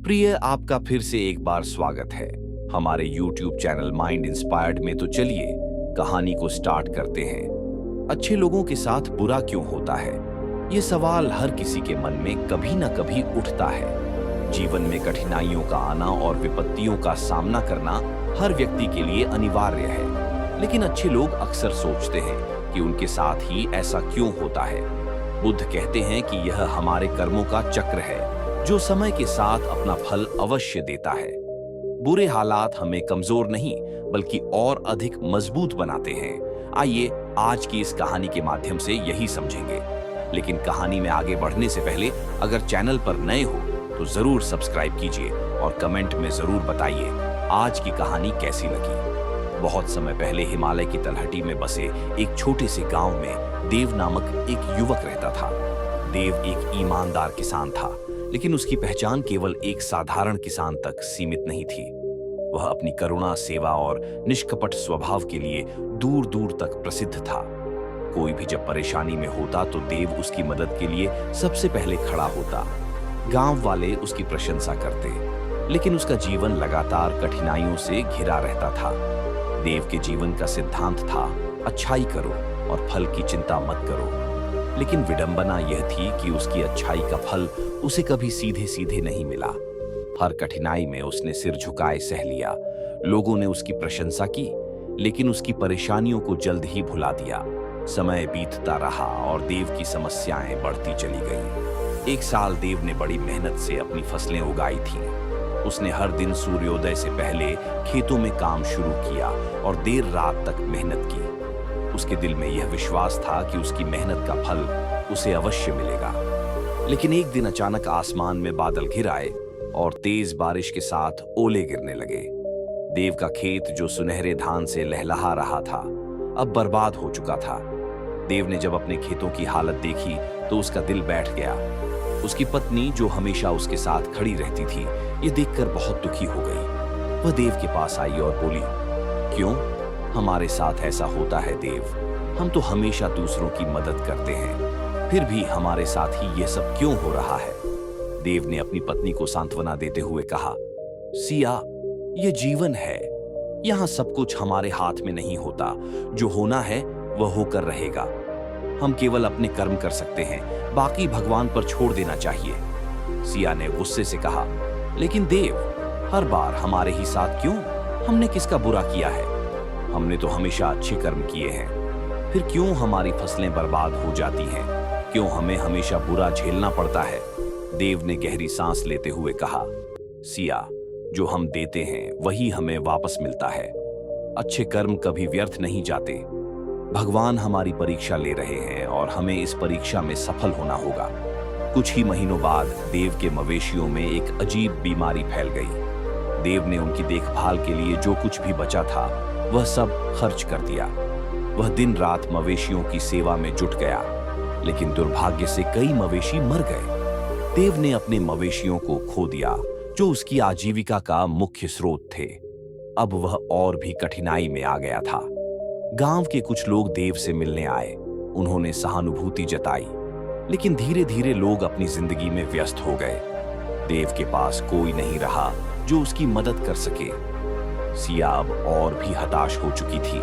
प्रिय, आपका फिर से एक बार स्वागत है हमारे YouTube चैनल माइंड इंस्पायर्ड में। तो चलिए कहानी को स्टार्ट करते हैं। अच्छे लोगों के साथ बुरा क्यों होता है? ये सवाल हर किसी के मन में कभी ना कभी उठता है। जीवन में कठिनाइयों का आना और विपत्तियों का सामना करना हर व्यक्ति के लिए अनिवार्य है, लेकिन अच्छे लोग अक्सर सोचते हैं कि उनके साथ ही ऐसा क्यों होता है। बुद्ध कहते हैं कि यह हमारे कर्मों का चक्र है जो समय के साथ अपना फल अवश्य देता है। बुरे हालात हमें कमजोर नहीं बल्कि और अधिक मजबूत बनाते हैं। आइए आज की इस कहानी के माध्यम से यही समझेंगे। लेकिन कहानी में आगे बढ़ने से पहले अगर चैनल पर नए हो तो जरूर सब्सक्राइब कीजिए और कमेंट में जरूर बताइए आज की कहानी कैसी लगी। बहुत समय पहले हिमालय की तलहटी में बसे एक छोटे से गांव में देव नामक एक युवक रहता था। देव एक ईमानदार किसान था, लेकिन उसकी पहचान केवल एक साधारण किसान तक सीमित नहीं थी। वह अपनी करुणा, सेवा और निष्कपट स्वभाव के लिए दूर दूर तक प्रसिद्ध था। कोई भी जब परेशानी में होता तो देव उसकी मदद के लिए सबसे पहले खड़ा होता। गांव वाले उसकी प्रशंसा करते, लेकिन उसका जीवन लगातार कठिनाइयों से घिरा रहता था। देव के जीवन का सिद्धांत था, अच्छाई करो और फल की चिंता मत करो। लेकिन विडंबना यह थी कि उसकी अच्छाई का फल उसे कभी सीधे सीधे नहीं मिला। हर कठिनाई में उसने सिर झुकाए सह लिया। लोगों ने उसकी प्रशंसा की, लेकिन उसकी परेशानियों को जल्द ही भुला दिया। समय बीतता रहा और देव की समस्याएं बढ़ती चली गईं। एक साल देव ने बड़ी मेहनत से अपनी फसलें उगाई थीं। उसने हर दिन सूर्योदय से पहले खेतों में काम शुरू किया और देर रात तक मेहनत की। उसके दिल में यह विश्वास था कि उसकी मेहनत का फल उसे अवश्य मिलेगा। लेकिन एक दिन अचानक आसमान में बादल घिर आए और तेज बारिश के साथ ओले गिरने लगे। देव का खेत जो सुनहरे धान से लहलहा रहा था अब बर्बाद हो चुका था। देव ने जब अपने खेतों की हालत देखी तो उसका दिल बैठ गया। उसकी पत्नी जो हमेशा उसके साथ खड़ी रहती थी, ये देखकर बहुत दुखी हो गई। वह देव के पास आई और बोली, क्यों हमारे साथ ऐसा होता है देव? हम तो हमेशा दूसरों की मदद करते हैं, फिर भी हमारे साथ ही यह सब क्यों हो रहा है? देव ने अपनी पत्नी को सांत्वना देते हुए कहा, सिया, ये जीवन है। यहाँ सब कुछ हमारे हाथ में नहीं होता। जो होना है वह होकर रहेगा। हम केवल अपने कर्म कर सकते हैं, बाकी भगवान पर छोड़ देना चाहिए। सिया ने गुस्से से कहा, लेकिन देव, हर बार हमारे ही साथ क्यों? हमने किसका बुरा किया है? हमने तो हमेशा अच्छे कर्म किए हैं। फिर क्यों हमारी फसलें बर्बाद हो जाती हैं? क्यों हमें हमेशा बुरा झेलना पड़ता है? देव ने गहरी सांस लेते हुए कहा, सिया, जो हम देते हैं वही हमें वापस मिलता है। अच्छे कर्म कभी व्यर्थ नहीं जाते। भगवान हमारी परीक्षा ले रहे हैं और हमें इस परीक्षा में सफल होना होगा। कुछ ही महीनों बाद देव के मवेशियों में एक अजीब बीमारी फैल गई। देव ने उनकी देखभाल के लिए जो कुछ भी बचा था वह सब खर्च कर दिया। वह दिन रात मवेशियों की सेवा में जुट गया, लेकिन दुर्भाग्य से कई मवेशी मर गए। देव ने अपने मवेशियों को खो दिया जो उसकी आजीविका का मुख्य स्रोत थे। अब वह और भी कठिनाई में आ गया था। गांव के कुछ लोग देव से मिलने आए। उन्होंने सहानुभूति जताई, लेकिन धीरे धीरे लोग अपनी जिंदगी में व्यस्त हो गए। देव के पास कोई नहीं रहा जो उसकी मदद कर सके। सिया अब और भी हताश हो चुकी थी।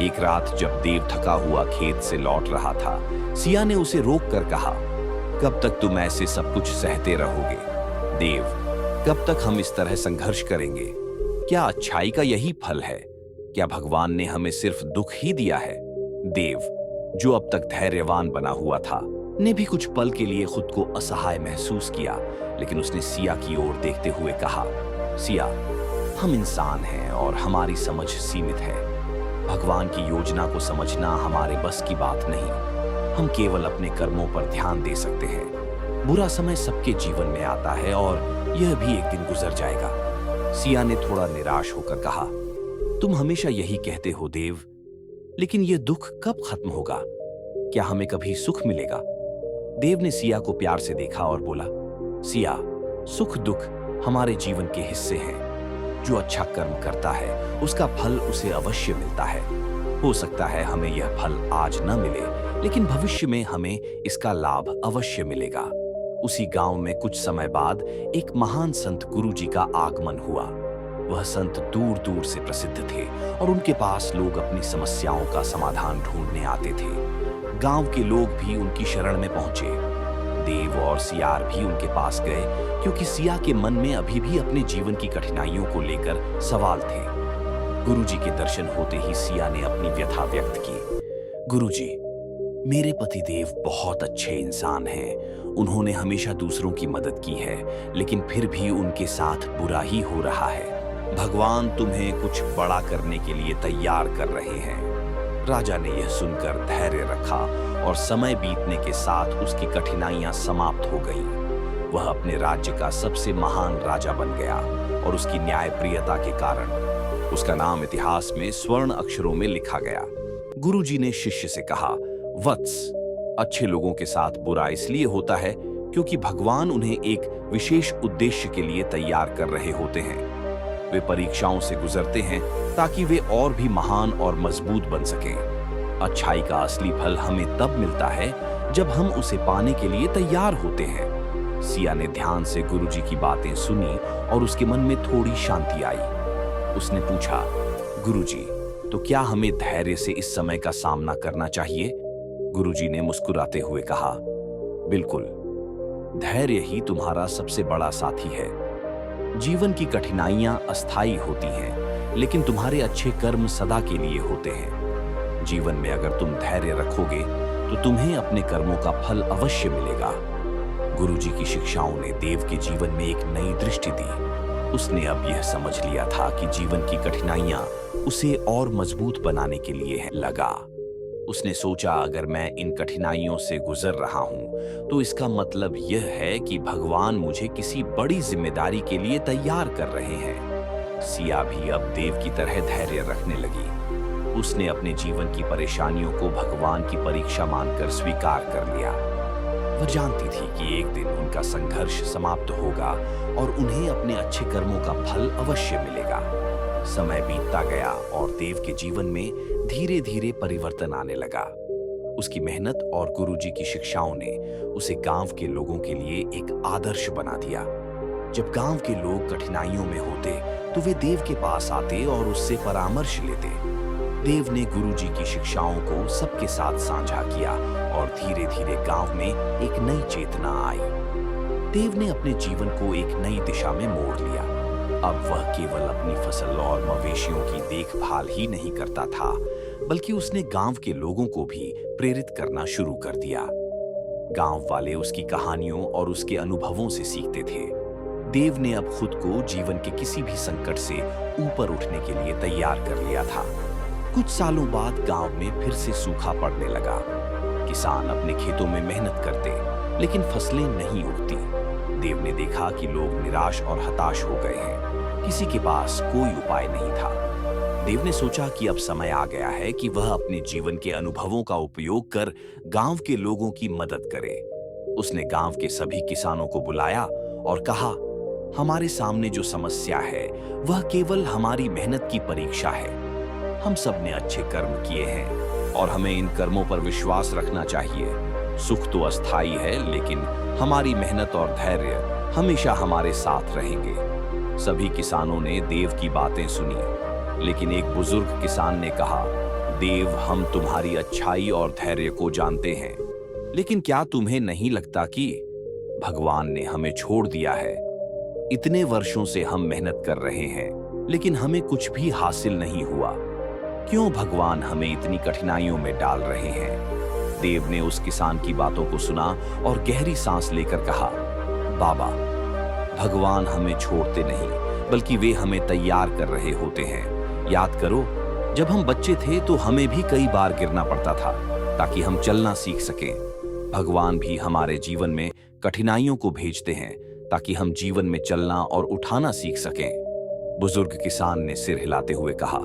एक रात जब देव थका हुआ खेत से लौट रहा था, सिया ने उसे रोककर कहा, कब तक तुम ऐसे सब कुछ सहते रहोगे? देव, कब तक हम इस तरह संघर्ष करेंगे? क्या अच्छाई का यही फल है? क्या भगवान ने हमें सिर्फ दुख ही दिया है? देव, जो अब तक धैर्यवान बना हुआ था, ने भी कुछ पल के लिए खुद को असहाय महसूस किया, लेकिन उसने सिया की ओर देखते हुए कहा, सिया, हम इंसान हैं और हमारी समझ सीमित है। भगवान की योजना को समझना हमारे बस की बात नहीं। हम केवल अपने कर्मों पर ध्यान दे सकते हैं। बुरा समय सबके जीवन में आता है और यह भी एक दिन गुजर जाएगा। सिया ने थोड़ा निराश होकर कहा, तुम हमेशा यही कहते हो देव, लेकिन यह दुख कब खत्म होगा? क्या हमें कभी सुख मिलेगा? देव ने सिया को प्यार से देखा और बोला, सिया, सुख दुख हमारे जीवन के हिस्से हैं। जो अच्छा कर्म करता है उसका फल उसे अवश्य मिलता है। हो सकता है हमें यह फल आज न मिले, लेकिन भविष्य में हमें इसका लाभ अवश्य मिलेगा। उसी गांव में कुछ समय बाद एक महान संत गुरुजी का आगमन हुआ। वह संत दूर दूर से प्रसिद्ध थे और उनके पास लोग अपनी समस्याओं का समाधान ढूंढने आते थे। गांव के लोग भी उनकी शरण में पहुंचे। देव और सियार भी उनके पास गए क्योंकि सिया के मन में अभी भी अपने जीवन की कठिनाइयों को लेकर सवाल थे। गुरुजी के दर्शन होते ही सिया ने अपनी व्यथा व्यक्त की। गुरुजी, मेरे पति देव बहुत अच्छे इंसान हैं। उन्होंने हमेशा दूसरों की मदद की है, लेकिन फिर भी उनके साथ बुरा ही हो रहा है। भगवान तुम्हें कुछ बड़ा करने के लिए तैयार कर रहे हैं। राजा ने यह सुनकर धैर्य रखा और समय बीतने के साथ उसकी कठिनाइयां समाप्त हो गईं। वह अपने राज्य का सबसे महान राजा बन गया और उसकी न्यायप्रियता के कारण उसका नाम इतिहास में स्वर्ण अक्षरों में लिखा गया। गुरुजी ने शिष्य से कहा, वत्स, अच्छे लोगों के साथ बुरा इसलिए होता है क्योंकि भगवान उन्हें एक विशेष उद्देश्य के लिए तैयार कर रहे होते हैं। वे परीक्षाओं से गुजरते हैं ताकि वे और भी महान और मजबूत बन सकें। अच्छाई का असली फल हमें तब मिलता है जब हम उसे पाने के लिए तैयार होते हैं। सिया ने ध्यान से गुरुजी की बातें सुनी और उसके मन में थोड़ी शांति आई। उसने पूछा, गुरुजी, तो क्या हमें धैर्य से इस समय का सामना करना चाहिए? गुरुजी ने मुस्कुराते हुए कहा, बिल्कुल, धैर्य ही तुम्हारा सबसे बड़ा साथी है। जीवन की कठिनाइयां अस्थायी होती हैं, लेकिन तुम्हारे अच्छे कर्म सदा के लिए होते हैं। जीवन में अगर तुम धैर्य रखोगे तो तुम्हें अपने कर्मों का फल अवश्य मिलेगा। गुरुजी की शिक्षाओं ने देव के जीवन में एक नई दृष्टि दी। उसने अब यह समझ लिया था कि जीवन की कठिनाइयां उसे और मजबूत बनाने के लिए है लगा। उसने सोचा, अगर मैं इन कठिनाइयों से गुजर रहा हूं तो इसका मतलब यह है कि भगवान मुझे किसी बड़ी जिम्मेदारी के लिए तैयार कर रहे हैं। सिया भी अब देव की तरह धैर्य रखने लगी। उसने अपने जीवन की परेशानियों को भगवान की परीक्षा मानकर स्वीकार कर लिया। वह जानती थी कि एक दिन उनका संघर्ष समाप्त होगा और उन्हें अपने अच्छे कर्मों का फल अवश्य मिलेगा। समय बीतता गया और देव के जीवन में धीरे धीरे परिवर्तन आने लगा। उसकी मेहनत और गुरुजी की शिक्षाओं ने उसे गांव के लोगों के लिए एक आदर्श बना दिया। जब गांव के लोग कठिनाइयों में होते तो वे देव के पास आते और उससे परामर्श लेते। देव ने गुरुजी की शिक्षाओं को सबके साथ साझा किया और धीरे धीरे गांव में एक नई चेतना आई। देव ने अपने जीवन को एक नई दिशा में मोड़ लिया। अब वह केवल अपनी फसल और मवेशियों की देखभाल ही नहीं करता था, बल्कि उसने गांव के लोगों को भी प्रेरित करना शुरू कर दिया। गांव वाले उसकी कहानियों और उसके अनुभवों से सीखते थे। देव ने अब खुद को जीवन के किसी भी संकट से ऊपर उठने के लिए तैयार कर लिया था। कुछ सालों बाद गांव में फिर से सूखा पड़ने लगा। किसान अपने खेतों में मेहनत करते, लेकिन फसलें नहीं उगती। देव ने देखा कि लोग निराश और हताश हो गए हैं। किसी के पास कोई उपाय नहीं था। देव ने सोचा कि अब समय आ गया है कि वह अपने जीवन के अनुभवों का उपयोग कर गांव के लोगों की मदद करे। उसने गांव के सभी किसानों को बुलाया और कहा, हमारे सामने जो समस्या है वह केवल हमारी मेहनत की परीक्षा है। हम सब ने अच्छे कर्म किए हैं और हमें इन कर्मों पर विश्वास रखना चाहिए। सुख तो अस्थायी है, लेकिन हमारी मेहनत और धैर्य हमेशा हमारे साथ रहेंगे। सभी किसानों ने देव की बातें सुनी, लेकिन एक बुजुर्ग किसान ने कहा, देव, हम तुम्हारी अच्छाई और धैर्य को जानते हैं, लेकिन क्या तुम्हें नहीं लगता कि भगवान ने हमें छोड़ दिया है? इतने वर्षों से हम मेहनत कर रहे हैं, लेकिन हमें कुछ भी हासिल नहीं हुआ। क्यों भगवान हमें इतनी कठिनाइयों में डाल रहे हैं? देव ने उस किसान की बातों को सुना और गहरी सांस लेकर कहा, बाबा, भगवान हमें छोड़ते नहीं, बल्कि वे हमें तैयार कर रहे होते हैं। याद करो, जब हम बच्चे थे तो हमें भी कई बार गिरना पड़ता था ताकि हम चलना सीख सकें। भगवान भी हमारे जीवन में कठिनाइयों को भेजते हैं ताकि हम जीवन में चलना और उठाना सीख सकें। बुजुर्ग किसान ने सिर हिलाते हुए कहा,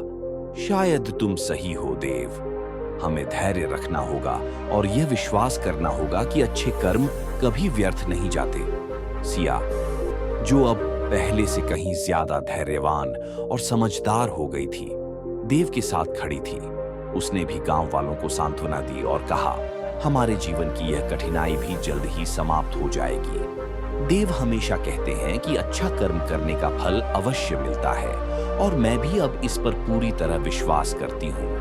शायद तुम सही हो देव। हमें धैर्य रखना होगा और यह विश्वास करना होगा कि अच्छे कर्म कभी व्यर्थ नहीं जाते। सिया, जो अब पहले से कहीं ज्यादा धैर्यवान और समझदार हो गई थी, देव के साथ खड़ी थी। उसने भी गांव वालों को सांत्वना दी और कहा, हमारे जीवन की यह कठिनाई भी जल्द ही समाप्त हो जाएगी। देव हमेशा कहते हैं कि अच्छा कर्म करने का फल अवश्य मिलता है और मैं भी अब इस पर पूरी तरह विश्वास करती हूँ।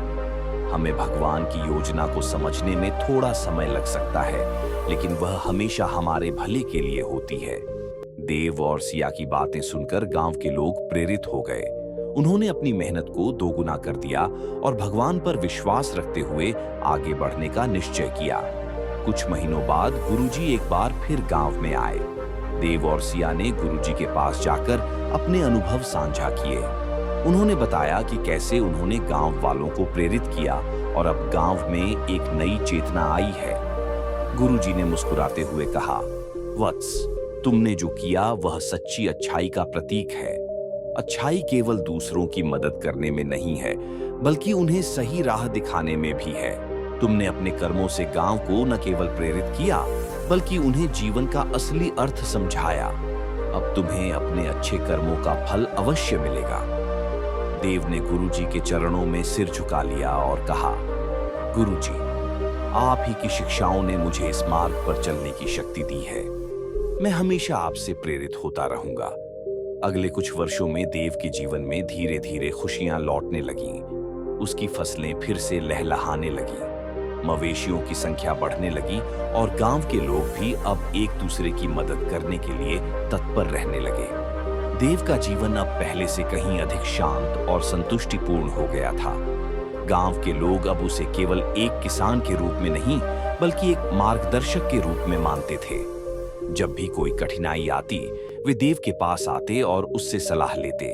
हमें भगवान की योजना को समझने में थोड़ा समय लग सकता है, लेकिन वह हमेशा हमारे भले के लिए होती है। देव और सिया की बातें सुनकर गांव के लोग प्रेरित हो गए। उन्होंने अपनी मेहनत को दोगुना कर दिया और भगवान पर विश्वास रखते हुए आगे बढ़ने का निश्चय किया। कुछ महीनों बाद गुरुजी एक बार फिर गांव में आए। देव और सिया ने गुरुजी के पास जाकर अपने अनुभव साझा किए। उन्होंने बताया कि कैसे उन्होंने गांव वालों को प्रेरित किया और अब गांव में एक नई चेतना आई है। गुरुजी ने मुस्कुराते हुए कहा, वत्स, तुमने जो किया वह सच्ची अच्छाई का प्रतीक है। अच्छाई केवल दूसरों की मदद करने में नहीं है, बल्कि उन्हें सही राह दिखाने में भी है। तुमने अपने कर्मों से गांव को न केवल प्रेरित किया, बल्कि उन्हें जीवन का असली अर्थ समझाया। अब तुम्हें अपने अच्छे कर्मों का फल अवश्य मिलेगा। देव ने गुरुजी के चरणों में सिर झुका लिया और कहा, गुरुजी, आप ही की शिक्षाओं ने मुझे इस मार्ग पर चलने की शक्ति दी है। मैं हमेशा आपसे प्रेरित होता रहूंगा। अगले कुछ वर्षों में देव के जीवन में धीरे धीरे खुशियां लौटने लगीं। उसकी फसलें फिर से लहलहाने लगीं, मवेशियों की संख्या बढ़ने लगी और गांव के लोग भी अब एक दूसरे की मदद करने के लिए तत्पर रहने लगे। देव का जीवन अब पहले से कहीं अधिक शांत और संतुष्टिपूर्ण हो गया था। गांव के लोग अब उसे केवल एक किसान के रूप में नहीं, बल्कि एक मार्गदर्शक के रूप में मानते थे। जब भी कोई कठिनाई आती, वे देव के पास आते और उससे सलाह लेते।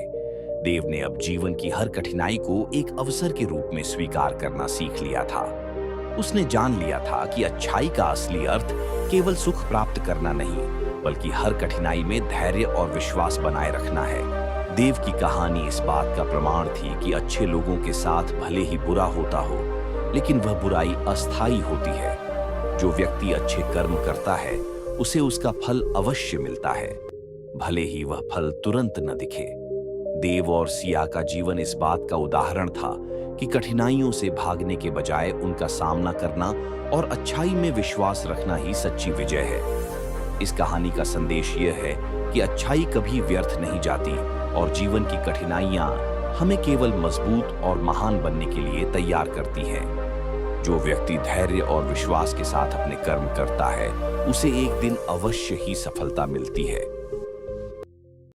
देव ने अब जीवन की हर कठिनाई को एक अवसर के रूप में स्वीकार करना सीख लिया था। उसने जान लिया था कि अच्छाई का असली अर्थ केवल सुख प्राप्त करना नहीं, बल्कि हर कठिनाई में धैर्य और विश्वास बनाए रखना है। देव की कहानी इस बात का प्रमाण थी कि अच्छे लोगों के साथ भले ही बुरा होता हो, लेकिन वह बुराई अस्थायी होती है। जो व्यक्ति अच्छे कर्म करता है, उसे उसका फल अवश्य मिलता है, भले ही वह फल तुरंत न दिखे। देव और सिया का जीवन इस बात का उदाहरण था कि कठिनाइयों से भागने के बजाय उनका सामना करना और अच्छाई में विश्वास रखना ही सच्ची विजय है। इस कहानी का संदेश यह है कि अच्छाई कभी व्यर्थ नहीं जाती और जीवन की कठिनाइयां हमें केवल मजबूत और महान बनने के लिए तैयार करती हैं। जो व्यक्ति धैर्य और विश्वास के साथ अपने कर्म करता है, उसे एक दिन अवश्य ही सफलता मिलती है।